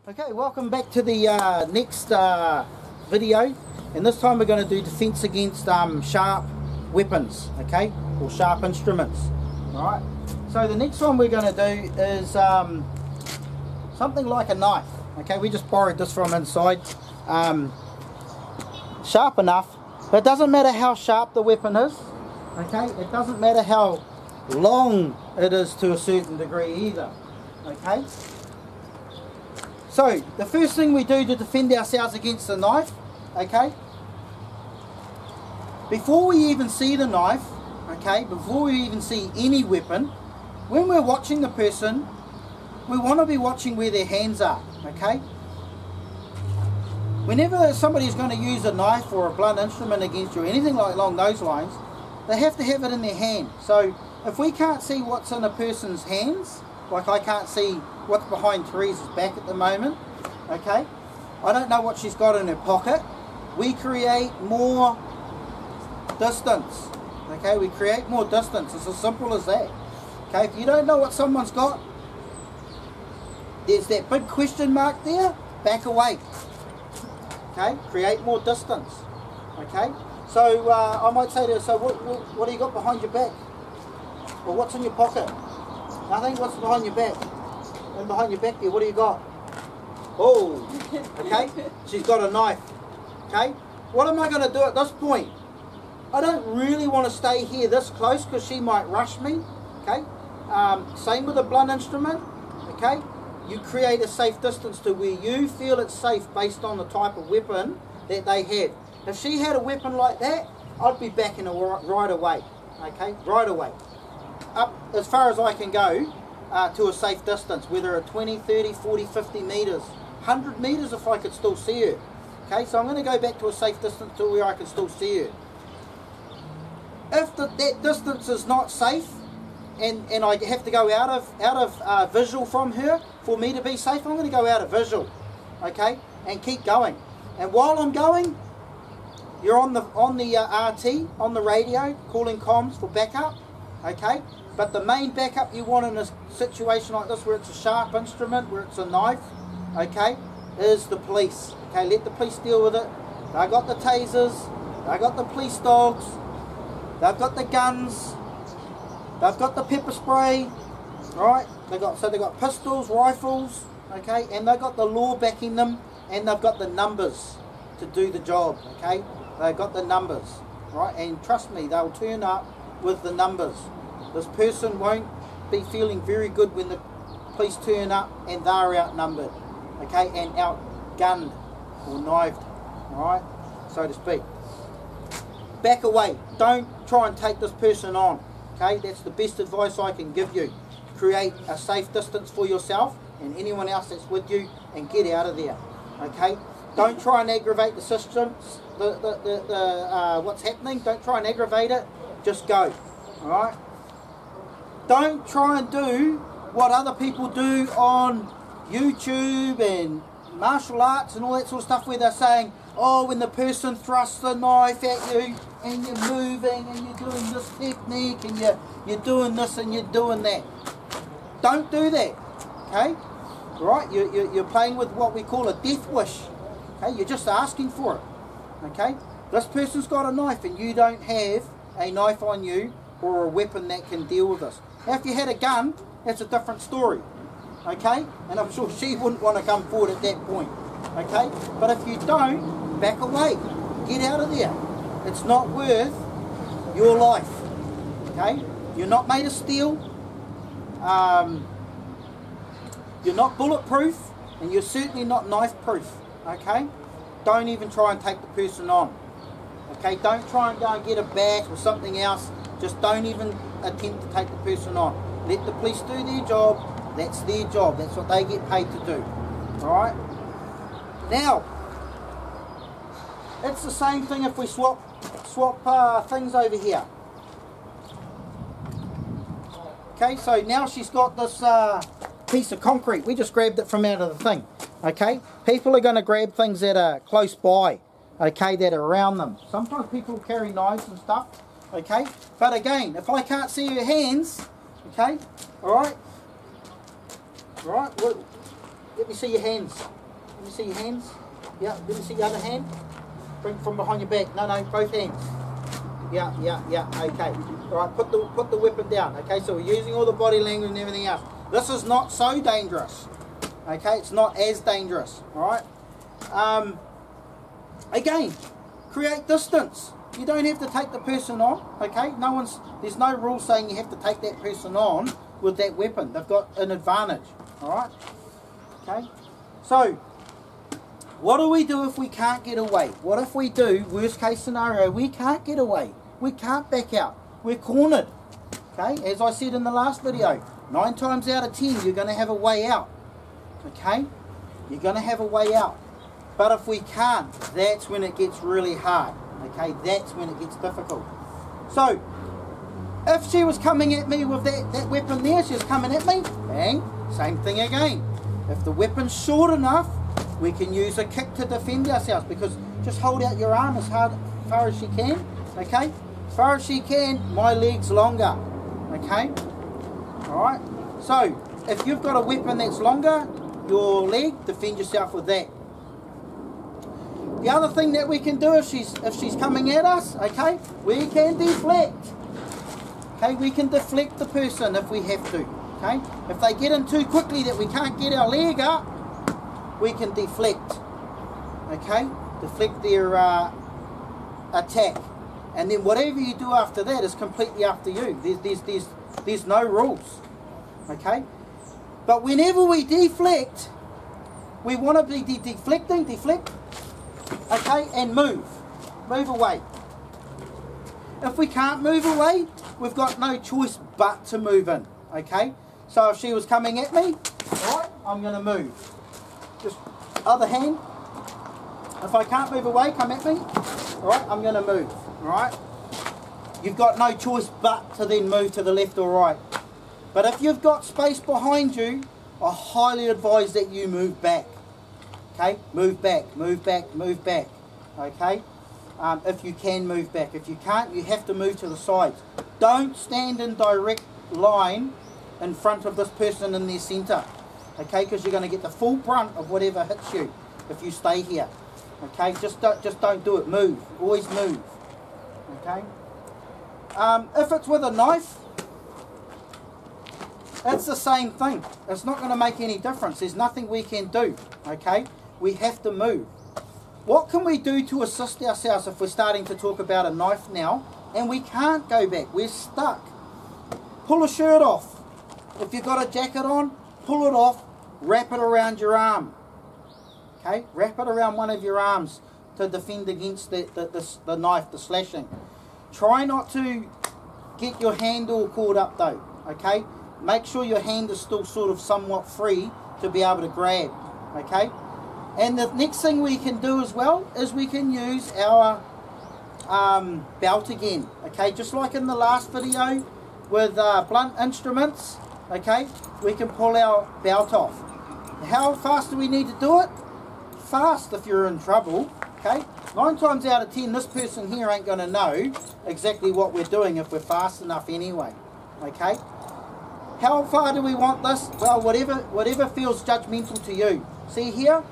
Okay, welcome back to the next video, and this time we're going to do defense against sharp weapons, okay, or sharp instruments. Alright, so the next one we're going to do is something like a knife. Okay, we just borrowed this from inside. Sharp enough, but it doesn't matter how sharp the weapon is, okay, it doesn't matter how long it is to a certain degree either, okay. So, the first thing we do to defend ourselves against the knife, okay, before we even see the knife, okay, before we even see any weapon, when we're watching the person, we want to be watching where their hands are, okay. Whenever somebody's going to use a knife or a blunt instrument against you, anything like along those lines, they have to have it in their hand. So, if we can't see what's in a person's hands, like I can't see what's behind Therese's back at the moment, okay, I don't know what she's got in her pocket, we create more distance, okay, we create more distance. It's as simple as that, okay. If you don't know what someone's got, there's that big question mark there, back away, okay, create more distance, okay. So I might say to her, so what do you got behind your back, or what's in your pocket? Nothing. What's behind your back? And behind your back there, what do you got? Oh, okay. She's got a knife. Okay. What am I going to do at this point? I don't really want to stay here this close because she might rush me. Okay. Same with a blunt instrument. Okay. You create a safe distance to where you feel it's safe based on the type of weapon that they have. If she had a weapon like that, I'd be backing her right away. Okay. Right away. Up as far as I can go to a safe distance, whether at 20, 30, 40, 50 metres, 100 metres if I could still see her. Okay, so I'm going to go back to a safe distance to where I can still see her. If that distance is not safe and I have to go out of visual from her for me to be safe, I'm going to go out of visual, okay, and keep going. And while I'm going, you're on the RT, on the radio, calling comms for backup. Okay, but the main backup you want in a situation like this, where it's a sharp instrument, where it's a knife, okay, is the police. Okay, let the police deal with it. They got the tasers, they got the police dogs, they've got the guns, they've got the pepper spray, right? They got pistols, rifles, okay, and they've got the law backing them, and they've got the numbers to do the job. Okay, they've got the numbers, right? And trust me, they'll turn up with the numbers. This person won't be feeling very good when the police turn up and they're outnumbered, okay, and outgunned or knifed, alright, so to speak. Back away. Don't try and take this person on, okay. That's the best advice I can give you. Create a safe distance for yourself and anyone else that's with you, and get out of there, okay. Don't try and aggravate the systems, what's happening. Don't try and aggravate it. Just go, alright? Don't try and do what other people do on YouTube and martial arts and all that sort of stuff, where they're saying, oh, when the person thrusts the knife at you and you're moving and you're doing this technique and you're doing this and you're doing that. Don't do that, okay? Right? You're playing with what we call a death wish, okay? You're just asking for it, okay? This person's got a knife and you don't have a knife on you or a weapon that can deal with this. Now, if you had a gun, that's a different story, okay, and I'm sure she wouldn't want to come forward at that point, okay, but if you don't, back away, get out of there. It's not worth your life, okay. You're not made of steel, you're not bulletproof, and you're certainly not knife proof, okay. Don't even try and take the person on. Okay, don't try and go and get a bat or something else. Just don't even attempt to take the person on. Let the police do their job. That's their job. That's what they get paid to do. Alright? Now, it's the same thing if we swap things over here. Okay, so now she's got this piece of concrete. We just grabbed it from out of the thing. Okay? People are going to grab things that are close by. Okay, that are around them. Sometimes people carry knives and stuff, okay, but again, if I can't see your hands, okay, alright, let me see your hands, Let me see your hands. Yeah, let me see your other hand. Bring from behind your back. No, both hands. Yeah, okay. Alright, put the weapon down. Okay, so we're using all the body language and everything else. This is not so dangerous. Okay, it's not as dangerous. Alright. Again, create distance. You don't have to take the person on. Okay, there's no rule saying you have to take that person on with that weapon. They've got an advantage. Alright. Okay. So, what do we do if we can't get away? What if we do, worst case scenario, we can't get away. We can't back out. We're cornered. Okay, as I said in the last video, 9 times out of 10 you're going to have a way out. Okay, you're going to have a way out. But if we can't, that's when it gets really hard. Okay, that's when it gets difficult. So, if she was coming at me with that weapon there, she was coming at me, bang, same thing again. If the weapon's short enough, we can use a kick to defend ourselves, because just hold out your arm as far as she can, okay? As far as she can, my leg's longer, okay? Alright, so if you've got a weapon that's longer, your leg, defend yourself with that. The other thing that we can do if she's coming at us, okay, we can deflect. Okay, we can deflect the person if we have to, okay? If they get in too quickly that we can't get our leg up, we can deflect, okay? Deflect their attack. And then whatever you do after that is completely up to you. There's no rules, okay? But whenever we deflect, we want to be deflect, okay, and move away. If we can't move away, we've got no choice but to move in, okay? So if she was coming at me, right, I'm going to move. Just other hand. If I can't move away, come at me, alright, I'm going to move, alright? You've got no choice but to then move to the left or right. But if you've got space behind you, I highly advise that you move back. Okay, move back, okay? If you can move back. If you can't, you have to move to the sides. Don't stand in direct line in front of this person in their centre, okay? Because you're going to get the full brunt of whatever hits you if you stay here, okay? Just don't do it. Move. Always move, okay? If it's with a knife, it's the same thing. It's not going to make any difference. There's nothing we can do, okay? We have to move. What can we do to assist ourselves if we're starting to talk about a knife now and we can't go back? We're stuck. Pull a shirt off. If you've got a jacket on, pull it off, wrap it around your arm. Okay? Wrap it around one of your arms to defend against the knife, the slashing. Try not to get your hand all caught up though, okay? Make sure your hand is still sort of somewhat free to be able to grab, okay? And the next thing we can do as well is we can use our belt again, okay? Just like in the last video with blunt instruments, okay? We can pull our belt off. How fast do we need to do it? Fast if you're in trouble, okay? 9 times out of 10, this person here ain't going to know exactly what we're doing if we're fast enough anyway, okay? How far do we want this? Well, whatever feels judgmental to you. See here?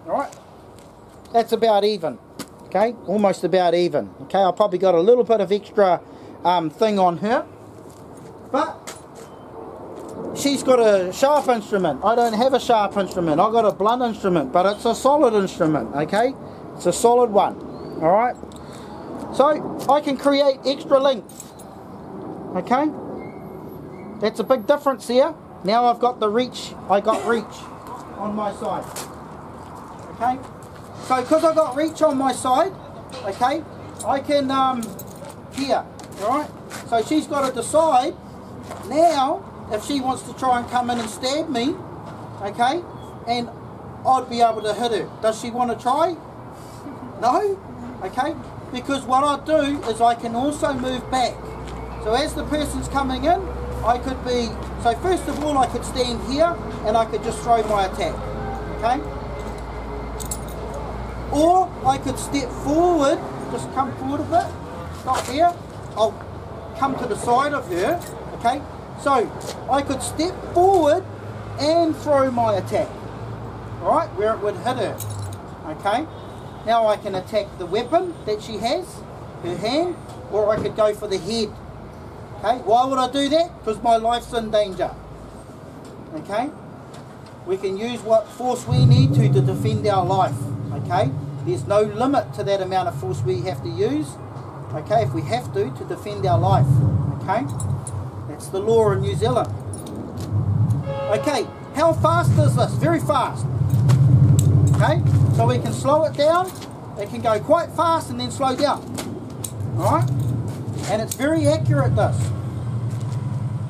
Alright, that's about even, okay, almost about even, okay. I probably got a little bit of extra thing on her, but she's got a sharp instrument. I don't have a sharp instrument. I've got a blunt instrument, but it's a solid instrument, okay. It's a solid one, alright. So I can create extra length, okay. That's a big difference here. Now I've got the reach, I got reach on my side, okay? So because I got reach on my side, okay, I can, here, alright? So she's got to decide now if she wants to try and come in and stab me, okay, and I'd be able to hit her. Does she want to try? No? Okay? Because what I do is I can also move back. So as the person's coming in, I could be, so first of all I could stand here and I could just throw my attack, okay? Or I could step forward, just come forward a bit, stop here, I'll come to the side of her, okay? So I could step forward and throw my attack, alright, where it would hit her. Okay, now I can attack the weapon that she has, her hand, or I could go for the head. Okay, why would I do that? Because my life's in danger. Okay, we can use what force we need to defend our life. Okay, there's no limit to that amount of force we have to use. Okay, if we have to defend our life. Okay, that's the law in New Zealand. Okay, how fast is this? Very fast. Okay, so we can slow it down. It can go quite fast and then slow down. Alright, and it's very accurate, this.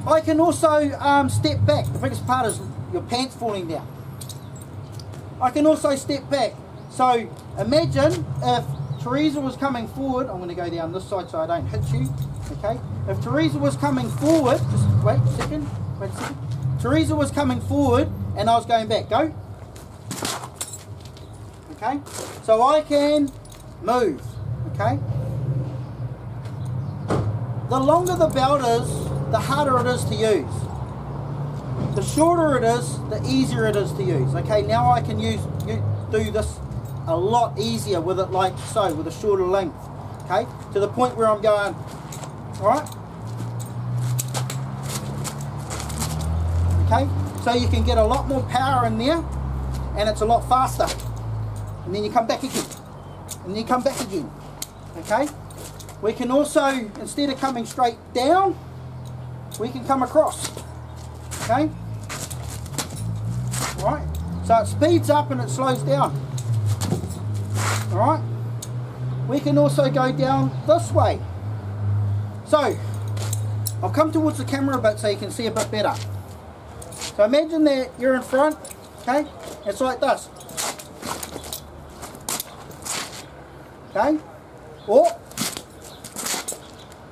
I can also step back. The biggest part is your pants falling down. I can also step back. So imagine if Teresa was coming forward. I'm going to go down this side so I don't hit you. Okay, if Teresa was coming forward, just wait a second. Teresa was coming forward and I was going back. Go. Okay, so I can move. Okay, the longer the belt is, the harder it is to use. The shorter it is, the easier it is to use. Okay, now I can do this a lot easier with it, like so, with a shorter length. Okay, to the point where I'm going. All right. Okay, so you can get a lot more power in there, and it's a lot faster. And then you come back again, and then you come back again. Okay, we can also, instead of coming straight down, we can come across. Okay, all right, so it speeds up and it slows down. All right, we can also go down this way. So I'll come towards the camera a bit so you can see a bit better. So imagine that you're in front. Okay, it's like this. Okay, or,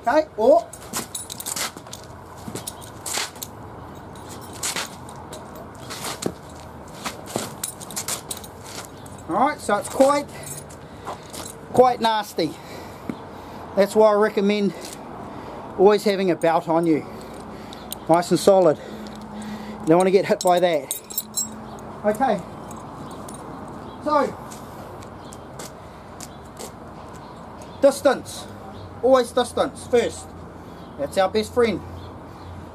okay, or, alright, so it's quite nasty. That's why I recommend always having a belt on you, nice and solid. You don't want to get hit by that. Okay, so distance, always distance first. That's our best friend.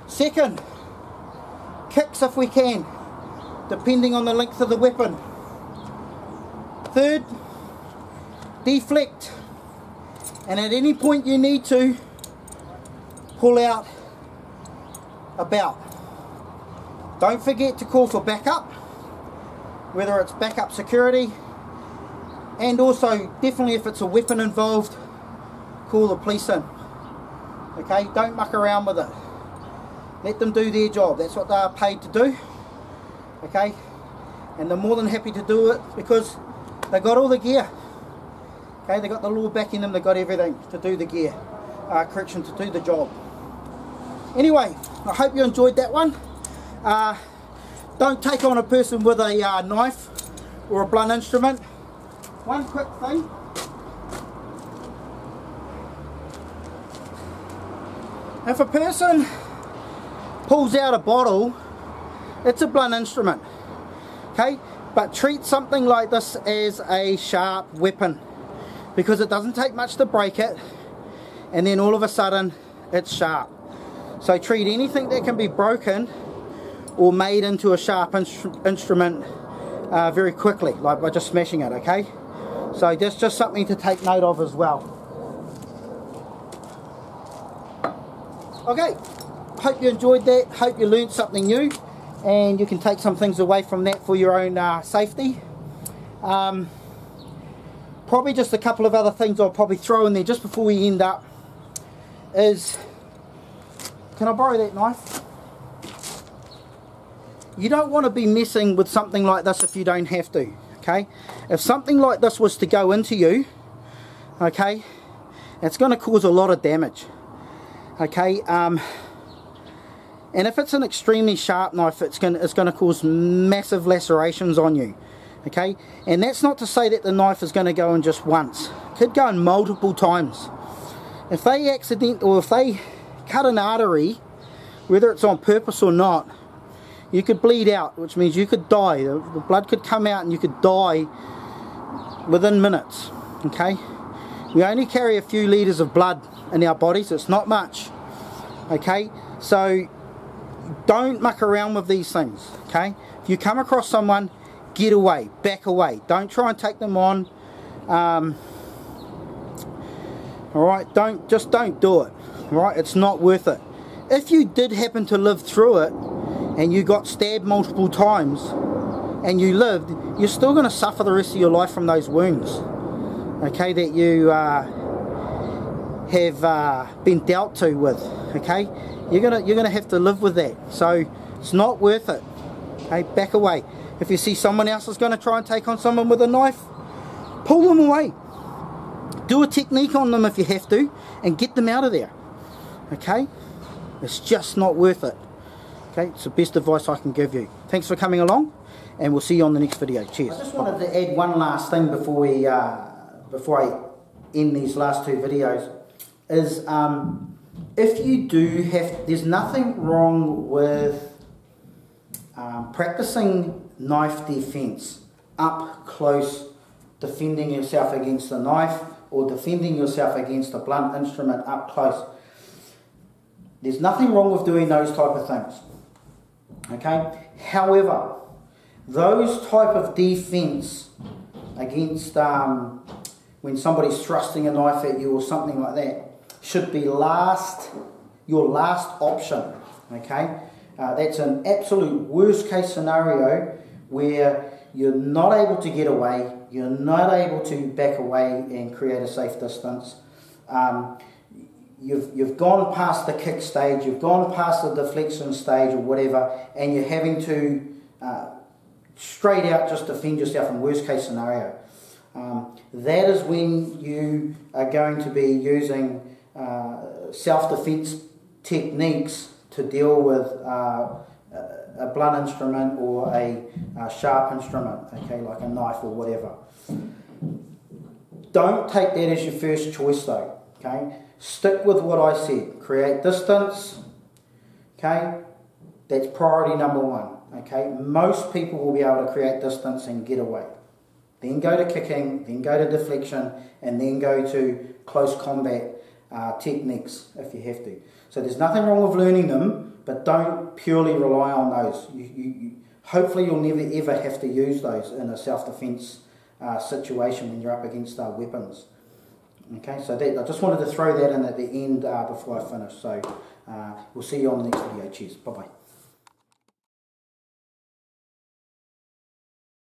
Second, kicks if we can, depending on the length of the weapon. Third, deflect, and at any point you need to pull out a belt. Don't forget to call for backup, whether it's backup security, and also definitely if it's a weapon involved, call the police in. Okay, don't muck around with it. Let them do their job. That's what they are paid to do. Okay, and they're more than happy to do it because they got all the gear. Okay, they got the law backing them. They got everything to do the gear, correction, to do the job. Anyway, I hope you enjoyed that one. Don't take on a person with a knife or a blunt instrument. One quick thing. If a person pulls out a bottle, it's a blunt instrument. Okay, but treat something like this as a sharp weapon, because it doesn't take much to break it, and then all of a sudden it's sharp. So treat anything that can be broken or made into a sharp instrument very quickly, like by just smashing it. Okay, so that's just something to take note of as well. Okay, hope you enjoyed that, hope you learned something new, and you can take some things away from that for your own safety. Probably just a couple of other things I'll probably throw in there just before we end up is, can I borrow that knife? You don't want to be messing with something like this if you don't have to. Okay, if something like this was to go into you, okay, it's going to cause a lot of damage. Okay, and if it's an extremely sharp knife, it's going to cause massive lacerations on you. Okay, and that's not to say that the knife is going to go in just once. It could go in multiple times. If they cut an artery whether it's on purpose or not, you could bleed out, which means you could die. The blood could come out and you could die within minutes. Okay, we only carry a few litres of blood in our bodies. It's not much. Okay, so don't muck around with these things. Okay, if you come across someone, get away, back away. Don't try and take them on. Alright, don't do it. Alright, it's not worth it. If you did happen to live through it and you got stabbed multiple times and you lived, you're still going to suffer the rest of your life from those wounds, okay, that you have been dealt to with. Okay, you're gonna have to live with that. So it's not worth it. Okay, back away. If you see someone else is going to try and take on someone with a knife, pull them away. Do a technique on them if you have to, and get them out of there. Okay, it's just not worth it. Okay, it's the best advice I can give you. Thanks for coming along, and we'll see you on the next video. Cheers. I just wanted to add one last thing before I end these last two videos. Is if you do have, there's nothing wrong with practicing knife defense up close, defending yourself against a knife or defending yourself against a blunt instrument up close. There's nothing wrong with doing those type of things. Okay, however, those type of defense against when somebody's thrusting a knife at you or something like that should be your last option. Okay, that's an absolute worst case scenario where you're not able to get away, you're not able to back away and create a safe distance. You've gone past the kick stage, you've gone past the deflection stage or whatever, and you're having to straight out just defend yourself in worst case scenario. That is when you are going to be using self-defense techniques to deal with a blunt instrument or a sharp instrument, okay, like a knife or whatever. Don't take that as your first choice though, okay? Stick with what I said. Create distance, okay? That's priority number one, okay? Most people will be able to create distance and get away. Then go to kicking, then go to deflection, and then go to close combat techniques if you have to. So there's nothing wrong with learning them, but don't purely rely on those. Hopefully you'll never ever have to use those in a self-defense situation when you're up against weapons. Okay, so I just wanted to throw that in at the end before I finish. So we'll see you on the next video. Cheers. Bye-bye.